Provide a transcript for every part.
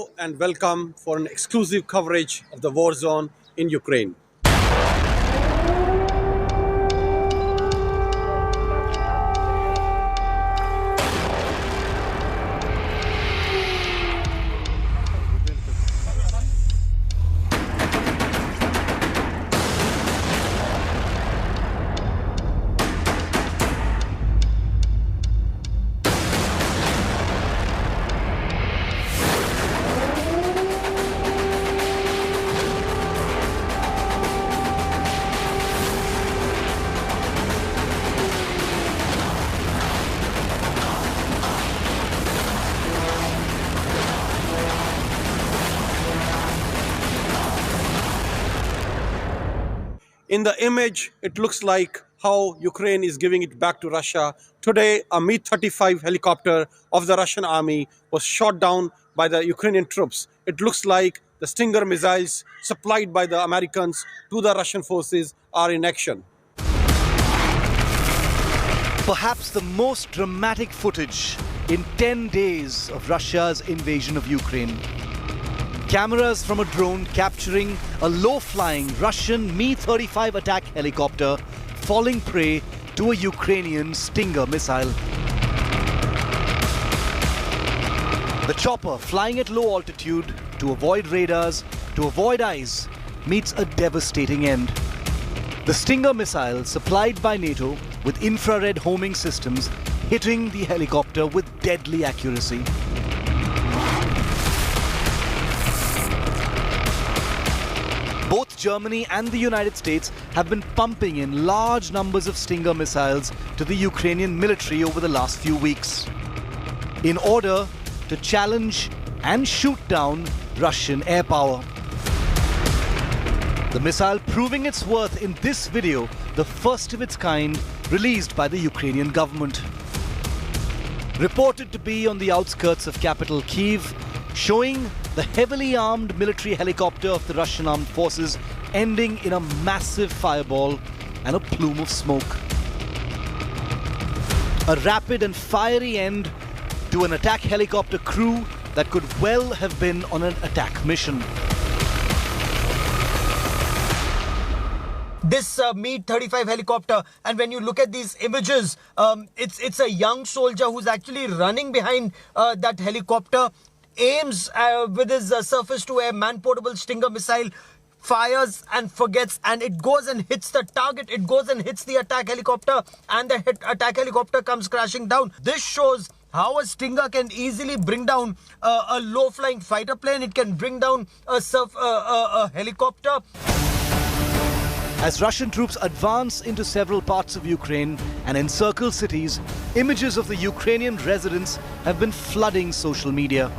Hello and welcome for an exclusive coverage of the war zone in Ukraine. In the image, it looks like how Ukraine is giving it back to Russia. Today, a Mi-35 helicopter of the Russian army was shot down by the Ukrainian troops. It looks like the Stinger missiles supplied by the Americans to the Russian forces are in action. Perhaps the most dramatic footage in 10 days of Russia's invasion of Ukraine. Cameras from a drone capturing a low-flying Russian Mi-35 attack helicopter falling prey to a Ukrainian Stinger missile. The chopper, flying at low altitude to avoid radars, to avoid eyes, meets a devastating end. The Stinger missile, supplied by NATO with infrared homing systems, hitting the helicopter with deadly accuracy. Both Germany and the United States have been pumping in large numbers of Stinger missiles to the Ukrainian military over the last few weeks in order to challenge and shoot down Russian air power. The missile proving its worth in this video, the first of its kind released by the Ukrainian government. Reported to be on the outskirts of capital Kyiv, showing the heavily armed military helicopter of the Russian armed forces ending in a massive fireball and a plume of smoke. A rapid and fiery end to an attack helicopter crew that could well have been on an attack mission. This Mi-35 helicopter, and when you look at these images, it's a young soldier who's actually running behind that helicopter, aims with his surface-to-air man-portable Stinger missile, fires and forgets, and it goes and hits the target. It goes and hits the attack helicopter, and the attack helicopter comes crashing down. This shows how a Stinger can easily bring down a low-flying fighter plane. It can bring down a helicopter. As Russian troops advance into several parts of Ukraine and encircle cities, images of the Ukrainian residents have been flooding social media.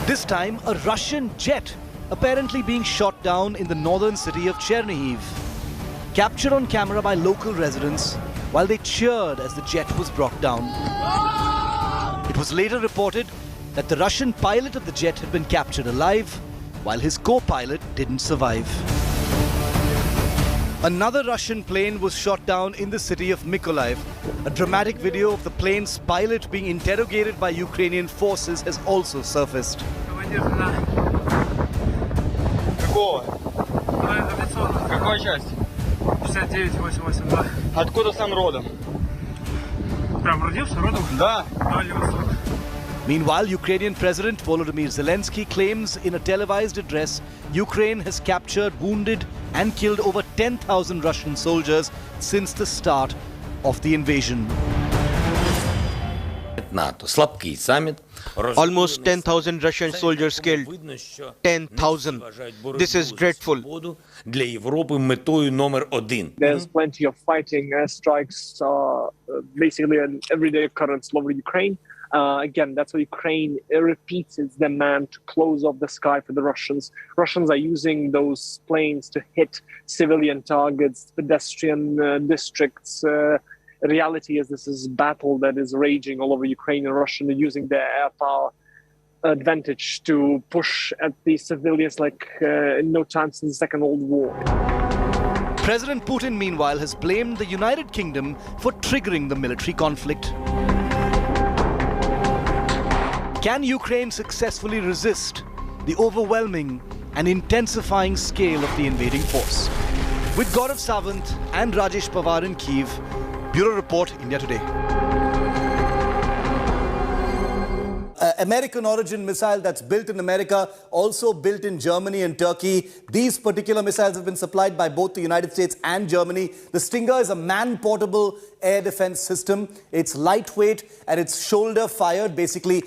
This time, a Russian jet apparently being shot down in the northern city of Chernihiv. Captured on camera by local residents while they cheered as the jet was brought down. It was later reported that the Russian pilot of the jet had been captured alive, while his co-pilot didn't survive. Another Russian plane was shot down in the city of Mykolaiv. A dramatic video of the plane's pilot being interrogated by Ukrainian forces has also surfaced. Какой часть? 59-88, Откуда сам родом? Прям родился родом? Да. Meanwhile, Ukrainian President Volodymyr Zelensky claims in a televised address Ukraine has captured, wounded and killed over 10,000 Russian soldiers since the start of the invasion. Almost 10,000 Russian soldiers killed. 10,000. This is dreadful. There's plenty of fighting, airstrikes, basically an everyday occurrence all over Ukraine. Again, that's why Ukraine repeats its demand to close off the sky for the Russians. Russians are using those planes to hit civilian targets, pedestrian districts. Reality is this is battle that is raging all over Ukraine, and Russians are using their air power advantage to push at the civilians like no time since the Second World War. President Putin, meanwhile, has blamed the United Kingdom for triggering the military conflict. Can Ukraine successfully resist the overwhelming and intensifying scale of the invading force? With Gaurav Sawant and Rajesh Pawar in Kyiv, Bureau Report, India Today. American origin missile that's built in America, also built in Germany and Turkey. These particular missiles have been supplied by both the United States and Germany. The Stinger is a man-portable air defense system. It's lightweight and it's shoulder fired. Basically,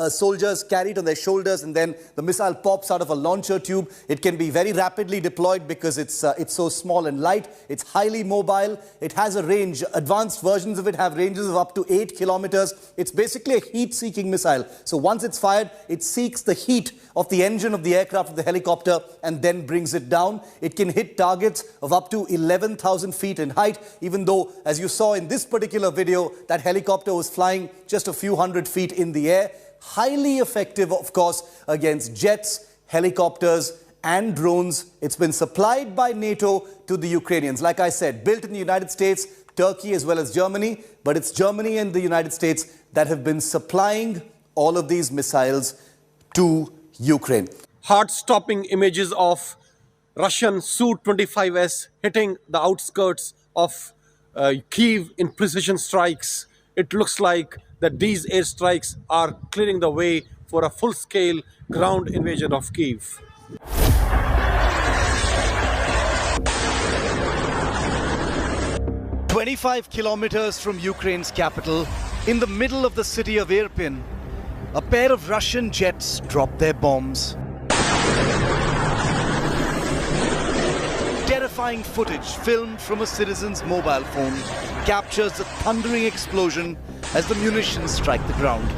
soldiers carry it on their shoulders and then the missile pops out of a launcher tube. It can be very rapidly deployed because it's so small and light. It's highly mobile. It has a range. Advanced versions of it have ranges of up to 8 kilometers. It's basically a heat-seeking missile. So once it's fired, it seeks the heat of the engine of the aircraft, of the helicopter, and then brings it down. It can hit targets of up to 11,000 feet in height, even though, as you saw in this particular video, that helicopter was flying just a few hundred feet in the air. Highly effective, of course, against jets, helicopters, and drones. It's been supplied by NATO to the Ukrainians. Like I said, built in the United States, Turkey, as well as Germany, but it's Germany and the United States that have been supplying all of these missiles to Ukraine. Heart-stopping images of Russian Su-25S hitting the outskirts of Kyiv in precision strikes. It looks like that these airstrikes are clearing the way for a full-scale ground invasion of Kyiv. "25 kilometers from Ukraine's capital, in the middle of the city of Irpin, a pair of Russian jets dropped their bombs. Terrifying footage filmed from a citizen's mobile phone captures the thundering explosion as the munitions strike the ground.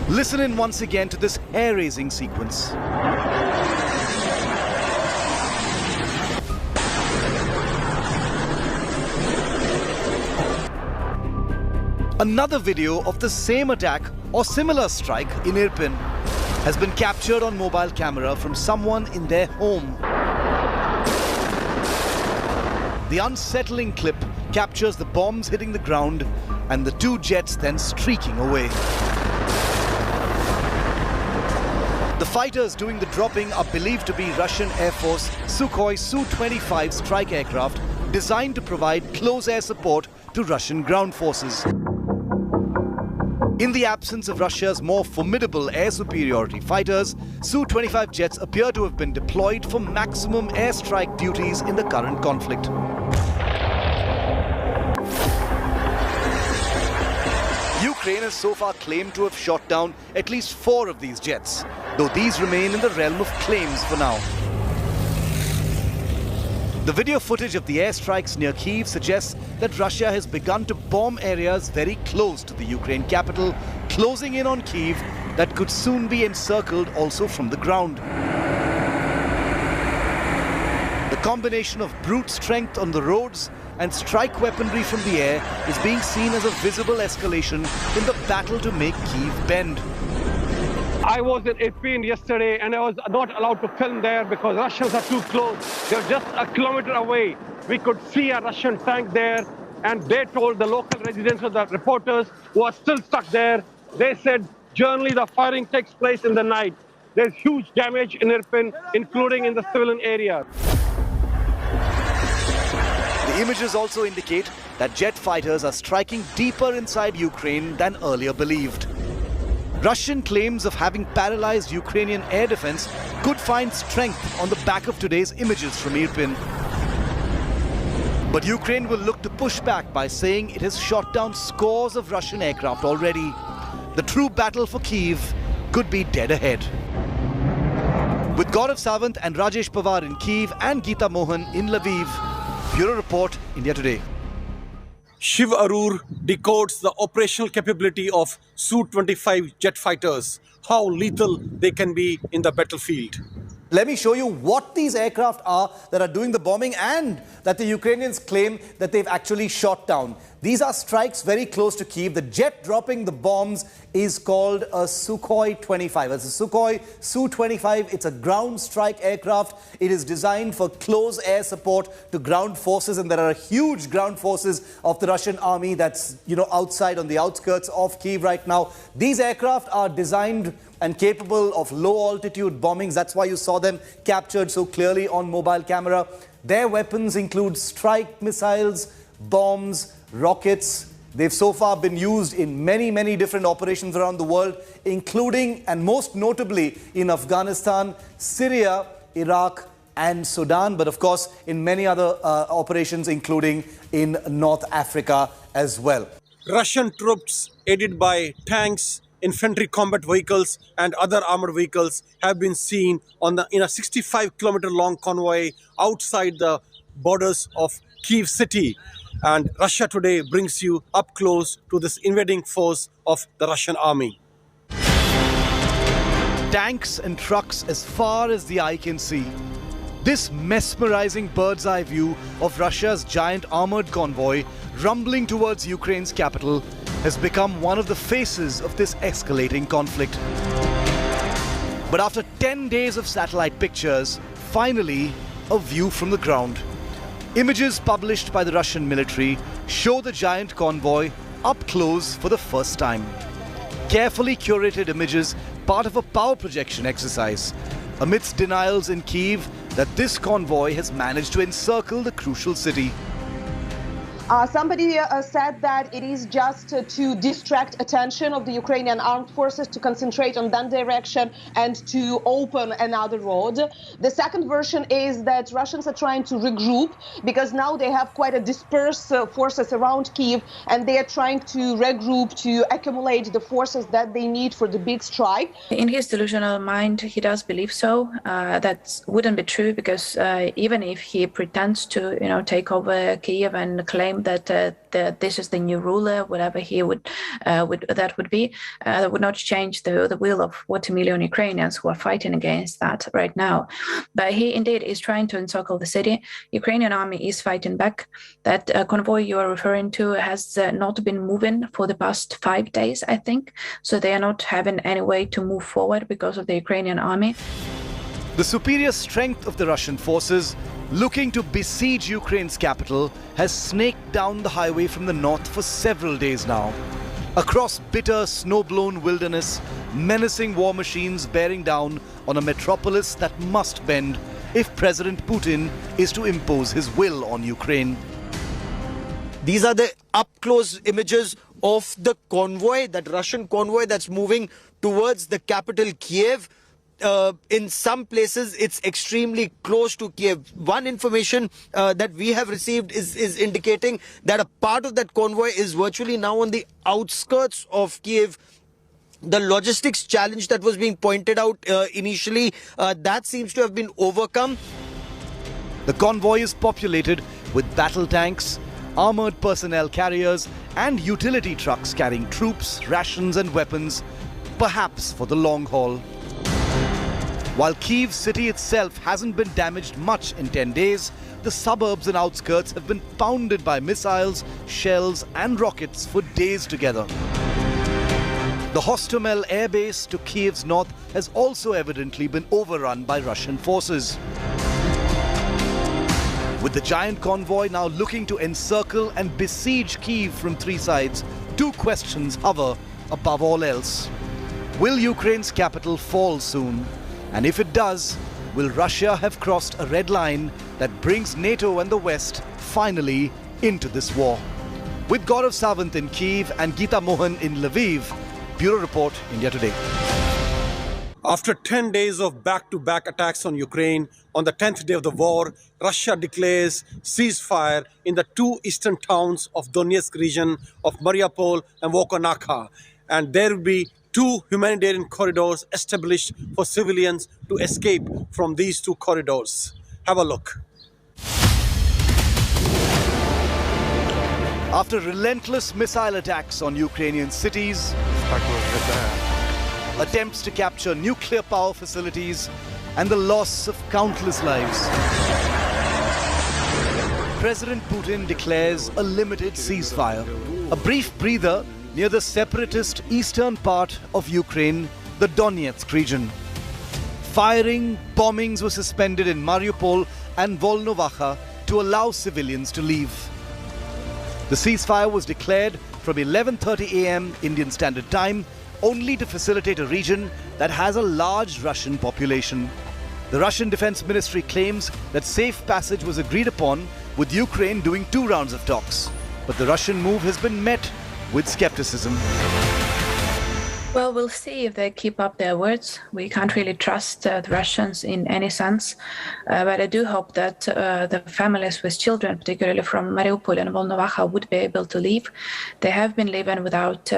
Listen in once again to this hair-raising sequence. Another video of the same attack or similar strike in Irpin has been captured on mobile camera from someone in their home. The unsettling clip captures the bombs hitting the ground and the two jets then streaking away. The fighters doing the dropping are believed to be Russian Air Force Sukhoi Su-25 strike aircraft designed to provide close air support to Russian ground forces. In the absence of Russia's more formidable air superiority fighters, Su-25 jets appear to have been deployed for maximum airstrike duties in the current conflict. Ukraine has so far claimed to have shot down at least 4 of these jets, though these remain in the realm of claims for now. The video footage of the airstrikes near Kyiv suggests that Russia has begun to bomb areas very close to the Ukraine capital, closing in on Kyiv that could soon be encircled also from the ground. The combination of brute strength on the roads and strike weaponry from the air is being seen as a visible escalation in the battle to make Kyiv bend. I was in Irpin yesterday and I was not allowed to film there because Russians are too close. They're just a kilometer away. We could see a Russian tank there and they told the local residents or the reporters who are still stuck there, they said generally the firing takes place in the night. There's huge damage in Irpin, including in the civilian area. The images also indicate that jet fighters are striking deeper inside Ukraine than earlier believed. Russian claims of having paralyzed Ukrainian air defense could find strength on the back of today's images from Irpin. But Ukraine will look to push back by saying it has shot down scores of Russian aircraft already. The true battle for Kyiv could be dead ahead. With Gaurav Sawant and Rajesh Pawar in Kyiv and Geeta Mohan in Lviv, Bureau Report, India Today. Shiv Arur decodes the operational capability of Su-25 jet fighters, how lethal they can be in the battlefield. Let me show you what these aircraft are that are doing the bombing and that the Ukrainians claim that they've actually shot down. These are strikes very close to Kyiv. The jet dropping the bombs is called a Sukhoi 25. It's a Sukhoi Su-25. It's a ground strike aircraft. It is designed for close air support to ground forces, and there are huge ground forces of the Russian army that's, outside on the outskirts of Kyiv right now. These aircraft are designed and capable of low-altitude bombings. That's why you saw them captured so clearly on mobile camera. Their weapons include strike missiles, bombs, rockets. They've so far been used in many, many different operations around the world, including and most notably in Afghanistan, Syria, Iraq, and Sudan, but of course in many other operations, including in North Africa as well. Russian troops, aided by tanks, infantry combat vehicles and other armored vehicles, have been seen in a 65-kilometer long convoy outside the borders of Kyiv city. And Russia today brings you up close to this invading force of the Russian army. Tanks and trucks as far as the eye can see. This mesmerizing bird's eye view of Russia's giant armored convoy rumbling towards Ukraine's capital has become one of the faces of this escalating conflict. But after 10 days of satellite pictures, finally a view from the ground. Images published by the Russian military show the giant convoy up close for the first time. Carefully curated images, part of a power projection exercise, amidst denials in Kyiv that this convoy has managed to encircle the crucial city. Somebody said that it is just to distract attention of the Ukrainian armed forces, to concentrate on that direction and to open another road. The second version is that Russians are trying to regroup because now they have quite a dispersed forces around Kyiv, and they are trying to regroup to accumulate the forces that they need for the big strike. In his delusional mind, he does believe so. That wouldn't be true because even if he pretends to, take over Kyiv and claim that this is the new ruler, whatever he would that would not change the will of 40 million Ukrainians who are fighting against that right now. But he indeed is trying to encircle the city. Ukrainian army is fighting back. That convoy you are referring to has not been moving for the past 5 days, I think. So they are not having any way to move forward because of the Ukrainian army. The superior strength of the Russian forces, looking to besiege Ukraine's capital, has snaked down the highway from the north for several days now. Across bitter, snow-blown wilderness, menacing war machines bearing down on a metropolis that must bend if President Putin is to impose his will on Ukraine. These are the up-close images of the convoy, that Russian convoy that's moving towards the capital Kyiv. In some places, it's extremely close to Kyiv. One information that we have received is indicating that a part of that convoy is virtually now on the outskirts of Kyiv. The logistics challenge that was being pointed out initially, that seems to have been overcome. The convoy is populated with battle tanks, armored personnel carriers, and utility trucks carrying troops, rations, and weapons, perhaps for the long haul. While Kyiv city itself hasn't been damaged much in 10 days, the suburbs and outskirts have been pounded by missiles, shells and rockets for days together. The Hostomel air base to Kyiv's north has also evidently been overrun by Russian forces. With the giant convoy now looking to encircle and besiege Kyiv from 3 sides, 2 questions hover above all else. Will Ukraine's capital fall soon? And if it does, will Russia have crossed a red line that brings NATO and the West finally into this war? With Gaurav Sawant in Kyiv and Geeta Mohan in Lviv, Bureau Report, India Today. After 10 days of back-to-back attacks on Ukraine, on the 10th day of the war, Russia declares ceasefire in the 2 eastern towns of Donetsk region of Mariupol and Volnovakha. And there will be 2 humanitarian corridors established for civilians to escape from these 2 corridors. Have a look. After relentless missile attacks on Ukrainian cities, attempts to capture nuclear power facilities, and the loss of countless lives, President Putin declares a limited ceasefire, a brief breather near the separatist eastern part of Ukraine, the Donetsk region. Firing, bombings were suspended in Mariupol and Volnovakha to allow civilians to leave. The ceasefire was declared from 11:30 a.m. Indian Standard Time, only to facilitate a region that has a large Russian population. The Russian Defense Ministry claims that safe passage was agreed upon, with Ukraine doing 2 rounds of talks. But the Russian move has been met with skepticism. Well, we'll see if they keep up their words. We can't really trust the Russians in any sense. But I do hope that the families with children, particularly from Mariupol and Volnovakha, would be able to leave. They have been living without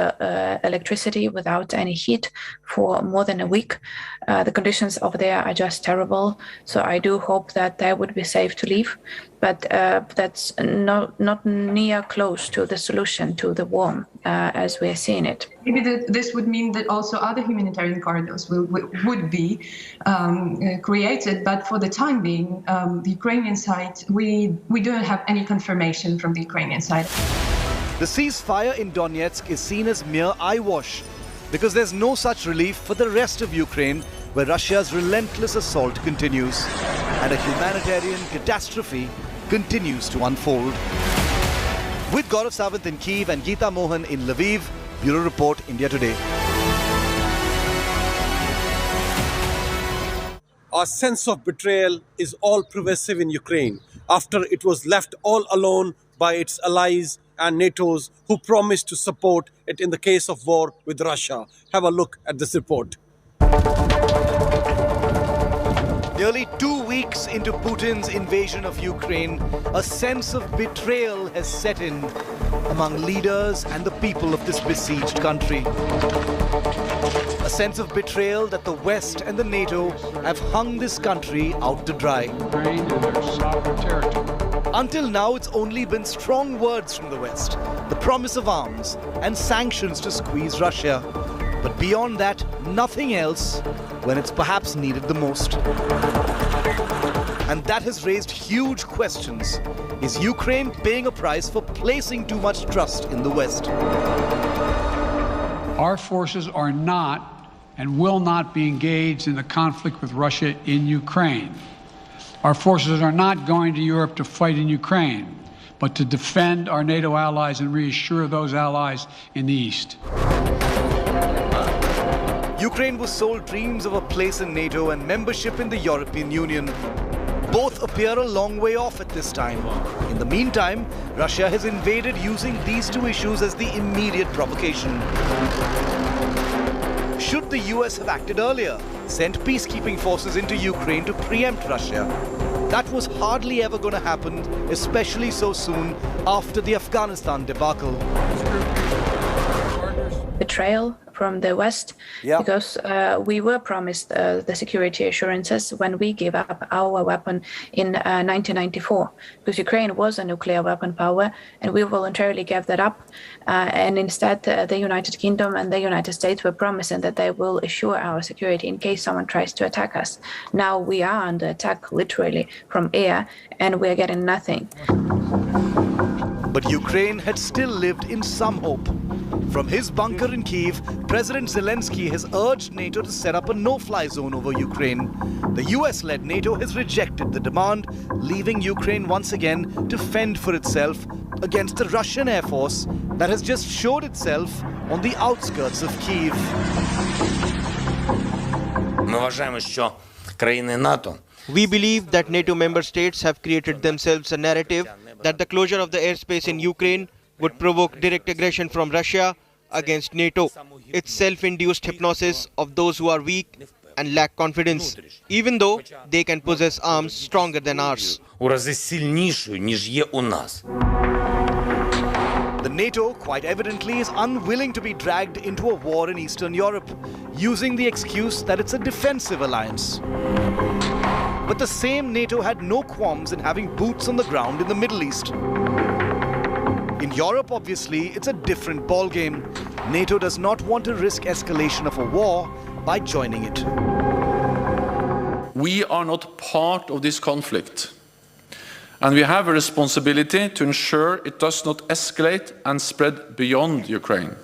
electricity, without any heat for more than a week. The conditions over there are just terrible. So I do hope that they would be safe to leave. But that's not near close to the solution to the war as we are seeing it. Maybe this would mean that also other humanitarian corridors would be created, but for the time being, the Ukrainian side, we don't have any confirmation from the Ukrainian side. The ceasefire in Donetsk is seen as mere eyewash, because there's no such relief for the rest of Ukraine, where Russia's relentless assault continues, and a humanitarian catastrophe continues to unfold. With Gaurav Sawant in Kyiv and Geeta Mohan in Lviv, Bureau Report, India Today. Our sense of betrayal is all pervasive in Ukraine after it was left all alone by its allies and NATO's who promised to support it in the case of war with Russia. Have a look at this report. Nearly 2 weeks into Putin's invasion of Ukraine, a sense of betrayal has set in among leaders and the people of this besieged country. A sense of betrayal that the West and the NATO have hung this country out to dry. Until now, it's only been strong words from the West, the promise of arms and sanctions to squeeze Russia. But beyond that, nothing else when it's perhaps needed the most. And that has raised huge questions. Is Ukraine paying a price for placing too much trust in the West? Our forces are not and will not be engaged in the conflict with Russia in Ukraine. Our forces are not going to Europe to fight in Ukraine, but to defend our NATO allies and reassure those allies in the East. Ukraine was sold dreams of a place in NATO and membership in the European Union. Both appear a long way off at this time. In the meantime, Russia has invaded using these 2 issues as the immediate provocation. Should the US have acted earlier, sent peacekeeping forces into Ukraine to preempt Russia? That was hardly ever going to happen, especially so soon after the Afghanistan debacle. Betrayal from the West, because we were promised the security assurances when we gave up our weapon in 1994, because Ukraine was a nuclear weapon power and we voluntarily gave that up, and instead the United Kingdom and the United States were promising that they will assure our security in case someone tries to attack us. Now we are under attack literally from air and we are getting nothing. But Ukraine had still lived in some hope. From his bunker in Kyiv, President Zelensky has urged NATO to set up a no-fly zone over Ukraine. The US-led NATO has rejected the demand, leaving Ukraine once again to fend for itself against the Russian Air Force that has just showed itself on the outskirts of Kyiv. We believe that NATO member states have created themselves a narrative that the closure of the airspace in Ukraine would provoke direct aggression from Russia against NATO. It's self-induced hypnosis of those who are weak and lack confidence, even though they can possess arms stronger than ours. The NATO, quite evidently, is unwilling to be dragged into a war in Eastern Europe, using the excuse that it's a defensive alliance. But the same NATO had no qualms in having boots on the ground in the Middle East. In Europe, obviously, it's a different ballgame. NATO does not want to risk escalation of a war by joining it. We are not part of this conflict. And we have a responsibility to ensure it does not escalate and spread beyond Ukraine,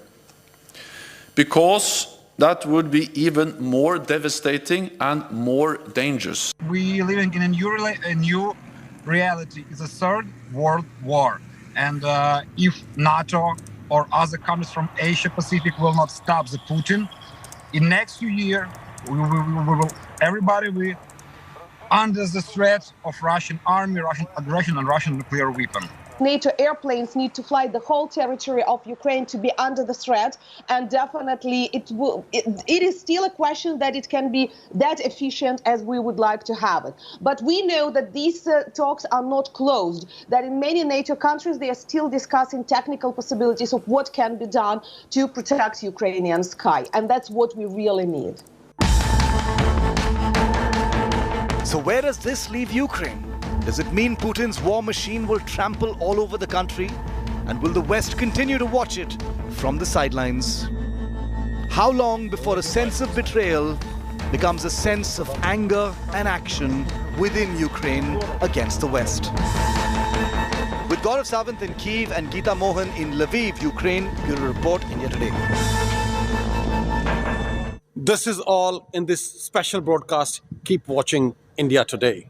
because that would be even more devastating and more dangerous. We living in a new reality. It's a third world war. And if NATO or other countries from Asia Pacific will not stop the Putin, in next few years, everybody will under the threat of Russian army, Russian aggression and Russian nuclear weapon. NATO airplanes need to fly the whole territory of Ukraine to be under the threat, and definitely it is still a question that it can be that efficient as we would like to have it. But we know that these talks are not closed, that in many NATO countries they are still discussing technical possibilities of what can be done to protect Ukrainian sky, and that's what we really need. So where does this leave Ukraine? Does it mean Putin's war machine will trample all over the country? And will the West continue to watch it from the sidelines? How long before a sense of betrayal becomes a sense of anger and action within Ukraine against the West? With Gaurav Sawant in Kyiv and Geeta Mohan in Lviv, Ukraine, Bureau Report, India Today. This is all in this special broadcast. Keep watching India Today.